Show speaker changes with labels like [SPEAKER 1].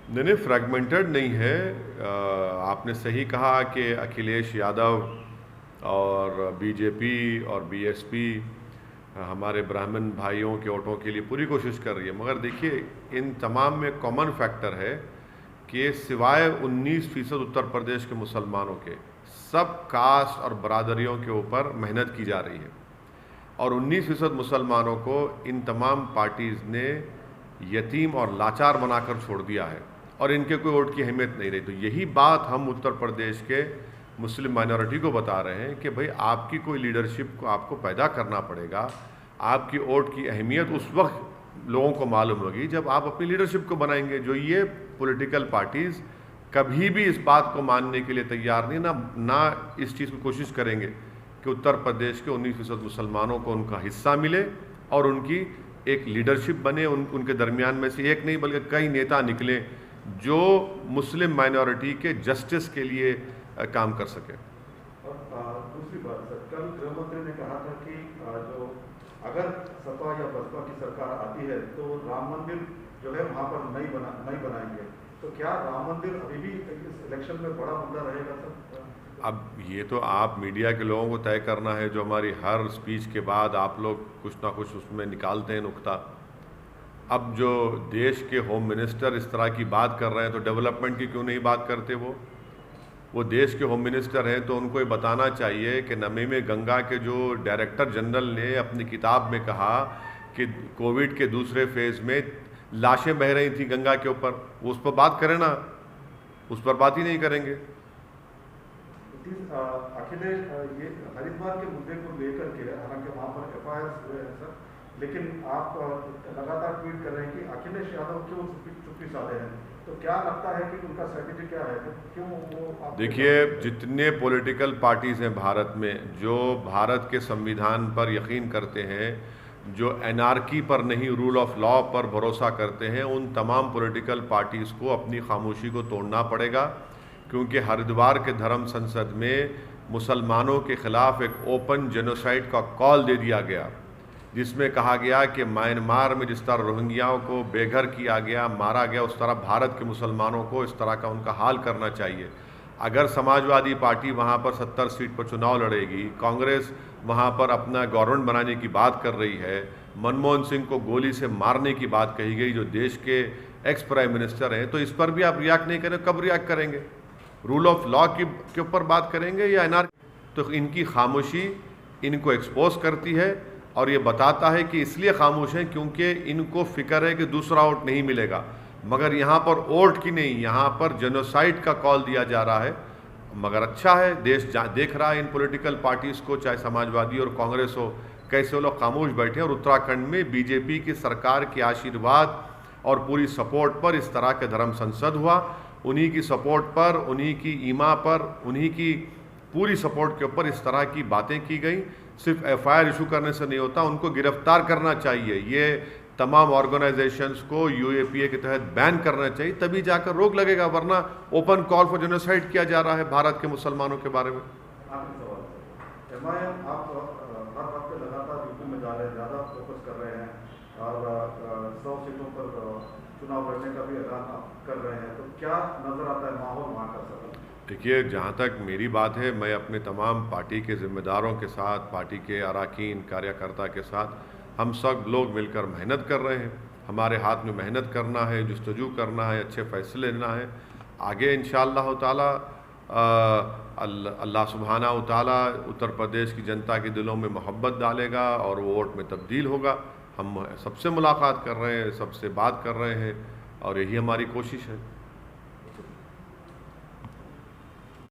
[SPEAKER 1] नहीं, फ्रैगमेंटेड नहीं है। आपने सही कहा कि अखिलेश यादव और बीजेपी और बीएसपी हमारे ब्राह्मण भाइयों के वोटों के लिए पूरी कोशिश कर रही है, मगर देखिए इन तमाम में कॉमन फैक्टर है कि सिवाय 19% उत्तर प्रदेश के मुसलमानों के सब कास्ट और बरादरियों के ऊपर मेहनत की जा रही है, और 19% मुसलमानों को इन तमाम पार्टीज़ ने यतीम और लाचार बनाकर छोड़ दिया है और इनके कोई वोट की अहमियत नहीं रही। तो यही बात हम उत्तर प्रदेश के मुस्लिम माइनॉरिटी को बता रहे हैं कि भाई आपकी कोई लीडरशिप को आपको पैदा करना पड़ेगा। आपकी वोट की अहमियत उस वक्त लोगों को मालूम होगी जब आप अपनी लीडरशिप को बनाएंगे। जो ये पॉलिटिकल पार्टीज़ कभी भी इस बात को मानने के लिए तैयार नहीं, ना इस चीज़ की कोशिश करेंगे कि उत्तर प्रदेश के 19% मुसलमानों को उनका हिस्सा मिले और उनकी एक लीडरशिप बने। उनके दरमियान में से एक नहीं बल्कि कई नेता निकले जो मुस्लिम माइनॉरिटी के जस्टिस के लिए काम कर सके।
[SPEAKER 2] और दूसरी बात सर, कल गृह मंत्री ने कहा था कि जो अगर सपा या बसपा की सरकार आती है तो राम मंदिर जो है वहाँ पर नहीं बनाएंगे। तो क्या राम मंदिर अभी भी इस इलेक्शन में बड़ा मुद्दा रहेगा सर?
[SPEAKER 1] अब ये तो आप मीडिया के लोगों को तय करना है। जो हमारी हर स्पीच के बाद आप लोग कुछ ना कुछ उसमें निकालते हैं नुक्ता। अब जो देश के होम मिनिस्टर इस तरह की बात कर रहे हैं तो डेवलपमेंट की क्यों नहीं बात करते? वो देश के होम मिनिस्टर हैं तो उनको ये बताना चाहिए कि नमी में गंगा के जो डायरेक्टर जनरल ने अपनी किताब में कहा कि कोविड के दूसरे फेज़ में लाशें बह रही थी गंगा के ऊपर, उस पर बात करें ना, उस पर बात ही नहीं करेंगे।
[SPEAKER 2] अखिलेश ये हरिद्वार के मुद्दे को लेकर के, हालांकि वहाँ पर FIR हुए हैं सर, लेकिन आप लगातार ट्वीट कर रहे हैं कि अखिलेश यादव क्यों चुप्पी साधे हैं। तो क्या लगता है कि उनका स्ट्रेटेजी क्या है, क्यों वो?
[SPEAKER 1] देखिए, जितने पॉलिटिकल पार्टीज़ हैं भारत में जो भारत के संविधान पर यकीन करते हैं, जो एनार्की पर नहीं रूल ऑफ लॉ पर भरोसा करते हैं, उन तमाम पॉलिटिकल पार्टीज़ को अपनी खामोशी को तोड़ना पड़ेगा। क्योंकि हरिद्वार के धर्म संसद में मुसलमानों के ख़िलाफ़ एक ओपन जेनोसाइड का कॉल दे दिया गया, जिसमें कहा गया कि म्यांमार में जिस तरह रोहिंग्याओं को बेघर किया गया, मारा गया, उस तरह भारत के मुसलमानों को इस तरह का उनका हाल करना चाहिए। अगर समाजवादी पार्टी वहाँ पर 70 सीट पर चुनाव लड़ेगी, कांग्रेस वहाँ पर अपना गवर्नमेंट बनाने की बात कर रही है, मनमोहन सिंह को गोली से मारने की बात कही गई जो देश के एक्स प्राइम मिनिस्टर हैं, तो इस पर भी आप रिएक्ट नहीं करें। कब रिएक्ट करेंगे? रूल ऑफ लॉ के ऊपर बात करेंगे या एनआर? तो इनकी खामोशी इनको एक्सपोज करती है और ये बताता है कि इसलिए खामोश हैं क्योंकि इनको फिक्र है कि दूसरा वोट नहीं मिलेगा। मगर यहाँ पर वोट की नहीं, यहाँ पर जेनोसाइड का कॉल दिया जा रहा है। मगर अच्छा है, देश देख रहा है इन पॉलिटिकल पार्टीज़ को, चाहे समाजवादी और कांग्रेस हो, कैसे वो लोग खामोश बैठे। और उत्तराखंड में बीजेपी की सरकार के आशीर्वाद और पूरी सपोर्ट पर इस तरह के धर्म संसद हुआ। उन्हीं की सपोर्ट पर, उन्हीं की ईमा पर, उन्हीं की पूरी सपोर्ट के ऊपर इस तरह की बातें की गई। सिर्फ FIR इशू करने से नहीं होता, उनको गिरफ्तार करना चाहिए। ये तमाम ऑर्गेनाइजेशंस को UAPA के तहत बैन करना चाहिए, तभी जाकर रोक लगेगा, वरना ओपन कॉल फॉर जेनोसाइड किया जा रहा है भारत के मुसलमानों के बारे में।
[SPEAKER 2] आखिरी सवाल सर, MIM आप हर हफ्ते लगातार यूपी में जा रहे हैं, ज़्यादा फोकस कर रहे हैं और 100 सीटों पर चुनाव लड़ने का भी ऐलान आप कर रहे हैं। तो क्या नज़र आता है माहौल वहाँ का सर?
[SPEAKER 1] देखिए, जहाँ तक मेरी बात है, मैं अपने तमाम पार्टी के ज़िम्मेदारों के साथ, पार्टी के अरकान कार्यकर्ता के साथ, हम सब लोग मिलकर मेहनत कर रहे हैं। हमारे हाथ में मेहनत करना है, जुस्तजू करना है, अच्छे फैसले लेना है। आगे इंशाअल्लाह ताला अल्लाह सुब्हानहू तआला उत्तर प्रदेश की जनता के दिलों में मोहब्बत डालेगा और वो वोट में तब्दील होगा। हम सबसे मुलाकात कर रहे हैं, सबसे बात कर रहे हैं और यही हमारी कोशिश है।